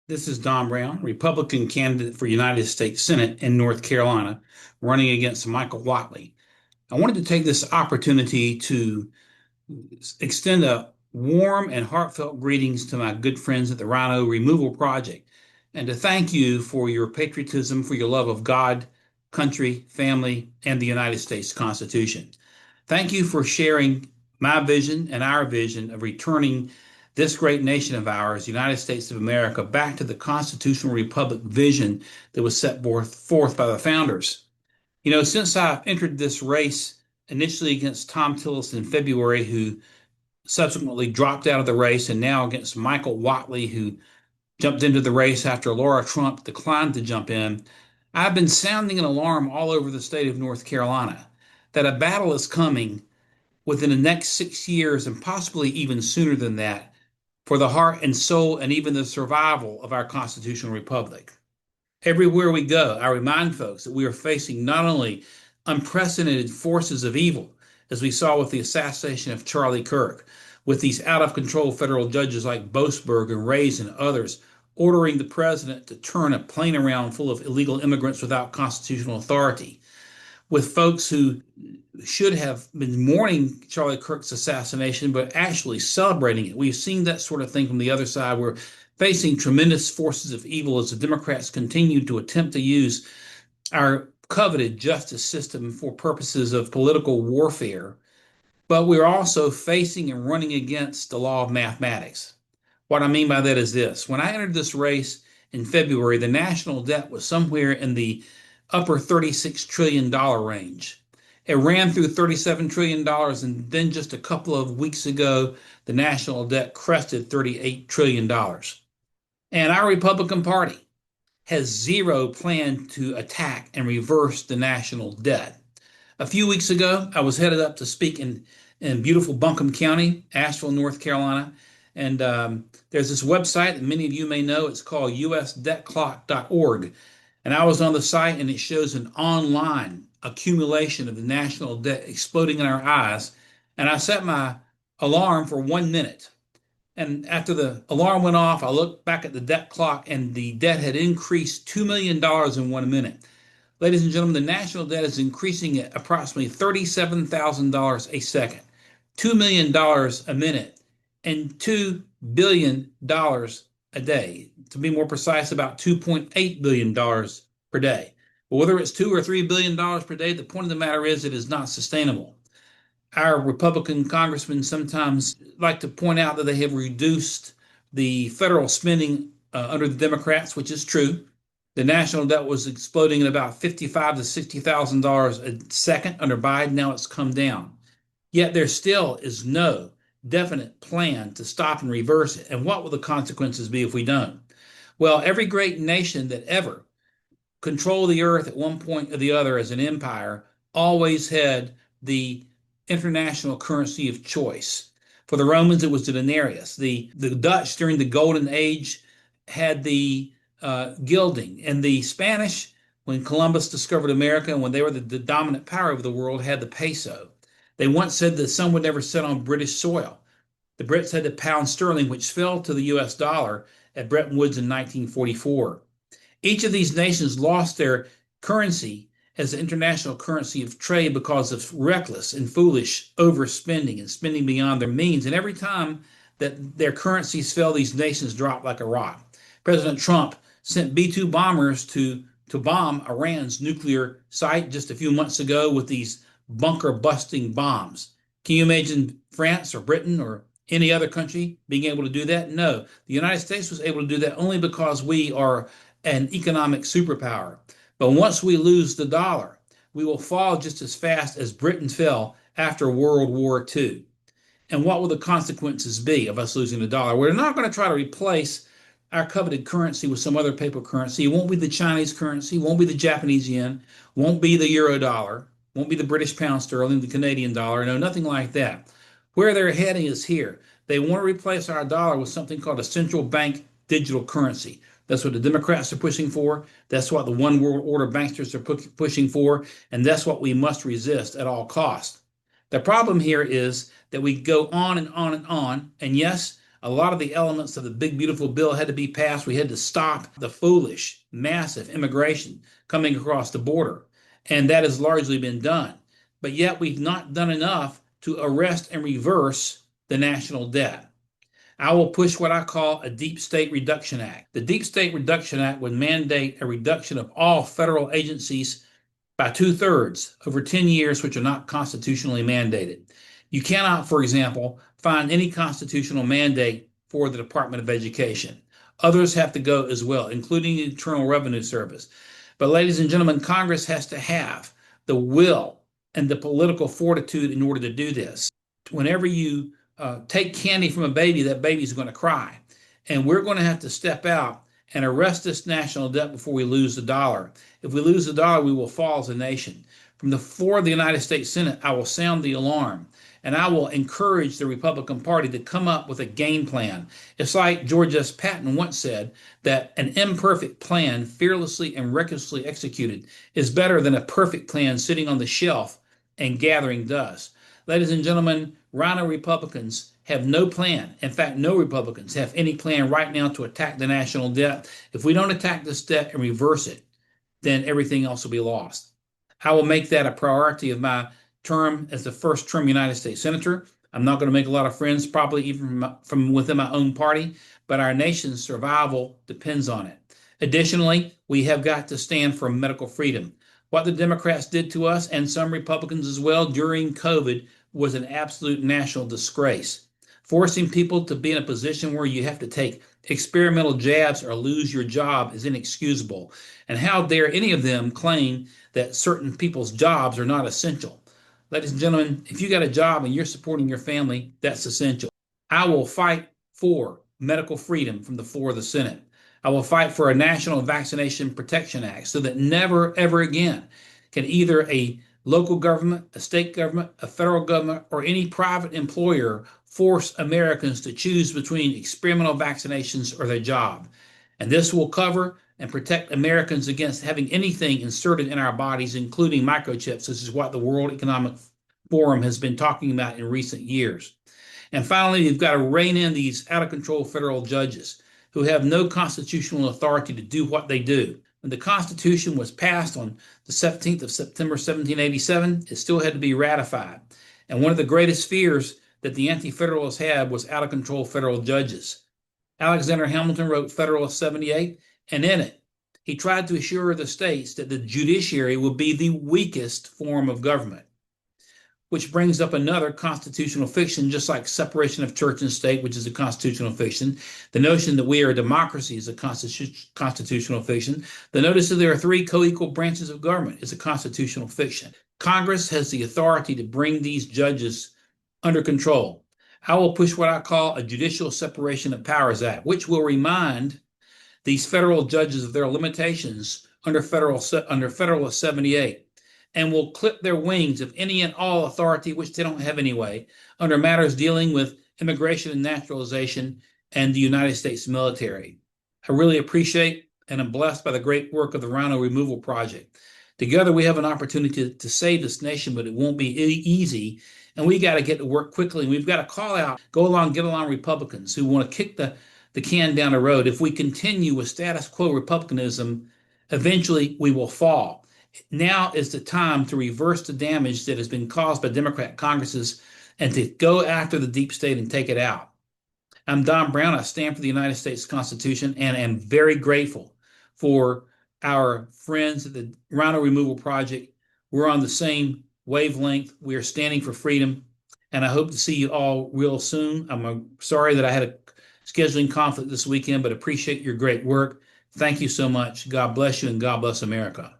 This is Don Brown, Republican candidate for United States Senate in North Carolina, running against Michael Whatley. I wanted to take this opportunity to extend a warm and heartfelt greetings to my good friends at the Rhino Removal Project and to thank you for your patriotism, for your love of God, country, family, and the United States Constitution. Thank you for sharing my vision and our vision of returning this great nation of ours, the United States of America, back to the constitutional republic vision that was set forth by the founders. Since I entered this race initially against Tom Tillis in February, who subsequently dropped out of the race, and now against Michael Whatley, who jumped into the race after Laura Trump declined to jump in, I've been sounding an alarm all over the state of North Carolina that a battle is coming within the next 6 years and possibly even sooner than that for the heart and soul and even the survival of our constitutional republic. Everywhere we go, I remind folks that we are facing not only unprecedented forces of evil, as we saw with the assassination of Charlie Kirk, with these out of control federal judges like Boasberg and Reyes and others ordering the president to turn a plane around full of illegal immigrants without constitutional authority, with folks who should have been mourning Charlie Kirk's assassination, but actually celebrating it. We've seen that sort of thing from the other side. We're facing tremendous forces of evil as the Democrats continue to attempt to use our coveted justice system for purposes of political warfare. But we're also facing and running against the law of mathematics. What I mean by that is this. When I entered this race in February, the national debt was somewhere in the upper $36 trillion range. It ran through $37 trillion, and then just a couple of weeks ago, the national debt crested $38 trillion. And our Republican Party has zero plan to attack and reverse the national debt. A few weeks ago, I was headed up to speak in beautiful Buncombe County, Asheville, North Carolina. And there's this website that many of you may know. It's called usdebtclock.org. And I was on the site, and it shows an online accumulation of the national debt exploding in our eyes. And I set my alarm for 1 minute. And after the alarm went off, I looked back at the debt clock, and the debt had increased $2 million in 1 minute. Ladies and gentlemen, the national debt is increasing at approximately $37,000 a second, $2 million a minute, and $2 billion a day. To be more precise, about $2.8 billion per day. But whether it's $2 or $3 billion per day, the point of the matter is it is not sustainable. Our Republican congressmen sometimes like to point out that they have reduced the federal spending under the Democrats, which is true. The national debt was exploding at about $55,000 to $60,000 a second under Biden. Now it's come down. Yet there still is no definite plan to stop and reverse it. And what will the consequences be if we don't? Well, every great nation that ever controlled the earth at one point or the other as an empire always had the international currency of choice. For the Romans, it was the denarius. The Dutch during the Golden Age had the gilding. And the Spanish, when Columbus discovered America and when they were the dominant power of the world, had the peso. They once said the sun would never set on British soil. The Brits had the pound sterling, which fell to the US dollar at Bretton Woods in 1944. Each of these nations lost their currency as the international currency of trade because of reckless and foolish overspending and spending beyond their means. And every time that their currencies fell, these nations dropped like a rock. President Trump sent B-2 bombers to bomb Iran's nuclear site just a few months ago with these bunker-busting bombs. Can you imagine France or Britain or any other country being able to do that? No. The United States was able to do that only because we are an economic superpower. But once we lose the dollar, we will fall just as fast as Britain fell after World War II. And what will the consequences be of us losing the dollar? We're not going to try to replace our coveted currency with some other paper currency. It won't be the Chinese currency, won't be the Japanese yen, won't be the euro dollar, won't be the British pound sterling, the Canadian dollar. No, nothing like that. Where they're heading is here. They want to replace our dollar with something called a central bank digital currency. That's what the Democrats are pushing for. That's what the one world order banksters are pushing for. And that's what we must resist at all costs. The problem here is that we go on and on and on. And yes, A lot of the elements of the big, beautiful bill had to be passed. We had to stop the foolish, massive immigration coming across the border. And that has largely been done. But yet we've not done enough to arrest and reverse the national debt. I will push what I call a Deep State Reduction Act. The Deep State Reduction Act would mandate a reduction of all federal agencies by 2/3 over 10 years, which are not constitutionally mandated. You cannot, for example, find any constitutional mandate for the Department of Education. Others have to go as well, including the Internal Revenue Service. But, ladies and gentlemen, Congress has to have the will and the political fortitude in order to do this. Whenever you take candy from a baby, that baby's going to cry. And we're going to have to step out and arrest this national debt before we lose the dollar. If we lose the dollar, we will fall as a nation. From the floor of the United States Senate, I will sound the alarm, and I will encourage the Republican Party to come up with a game plan. It's like George S. Patton once said, that an imperfect plan, fearlessly and recklessly executed, is better than a perfect plan sitting on the shelf and gathering dust. Ladies and gentlemen, Rhino Republicans have no plan. In fact, no Republicans have any plan right now to attack the national debt. If we don't attack this debt and reverse it, then everything else will be lost. I will make that a priority of my term as the first term United States Senator. I'm not going to make a lot of friends, probably even from within my own party, but our nation's survival depends on it. Additionally, we have got to stand for medical freedom. What the Democrats did to us, and some Republicans as well, during COVID was an absolute national disgrace. Forcing people to be in a position where you have to take experimental jabs or lose your job is inexcusable. And how dare any of them claim that certain people's jobs are not essential? Ladies and gentlemen, if you got a job and you're supporting your family, that's essential. I will fight for medical freedom from the floor of the Senate. I will fight for a National Vaccination Protection Act so that never, ever again can either a local government, a state government, a federal government, or any private employer force Americans to choose between experimental vaccinations or their job. And this will cover and protect Americans against having anything inserted in our bodies, including microchips. This is what the World Economic Forum has been talking about in recent years. And finally, you've got to rein in these out-of-control federal judges who have no constitutional authority to do what they do. When the Constitution was passed on the 17th of September, 1787, it still had to be ratified. And one of the greatest fears that the Anti-Federalists had was out-of-control federal judges. Alexander Hamilton wrote Federalist 78, and in it, he tried to assure the states that the judiciary would be the weakest form of government, which brings up another constitutional fiction, just like separation of church and state, which is a constitutional fiction. The notion that we are a democracy is a constitutional fiction. The notice that there are three co-equal branches of government is a constitutional fiction. Congress has the authority to bring these judges under control. I will push what I call a Judicial Separation of Powers Act, which will remind these federal judges of their limitations under Federalist 78, and will clip their wings of any and all authority, which they don't have anyway, under matters dealing with immigration and naturalization and the United States military. I really appreciate and am blessed by the great work of the Rhino Removal Project. Together, we have an opportunity to save this nation, but it won't be easy. And we got to get to work quickly. And we've got to call out, get along Republicans who want to kick the can down the road. If we continue with status quo republicanism, eventually we will fall. Now is the time to reverse the damage that has been caused by Democrat Congresses and to go after the deep state and take it out. I'm Don Brown. I stand for the United States Constitution and am very grateful for our friends at the Rhino Removal Project. We're on the same wavelength. We are standing for freedom, and I hope to see you all real soon. I'm sorry that I had a scheduling conflict this weekend, but appreciate your great work. Thank you so much. God bless you, and God bless America.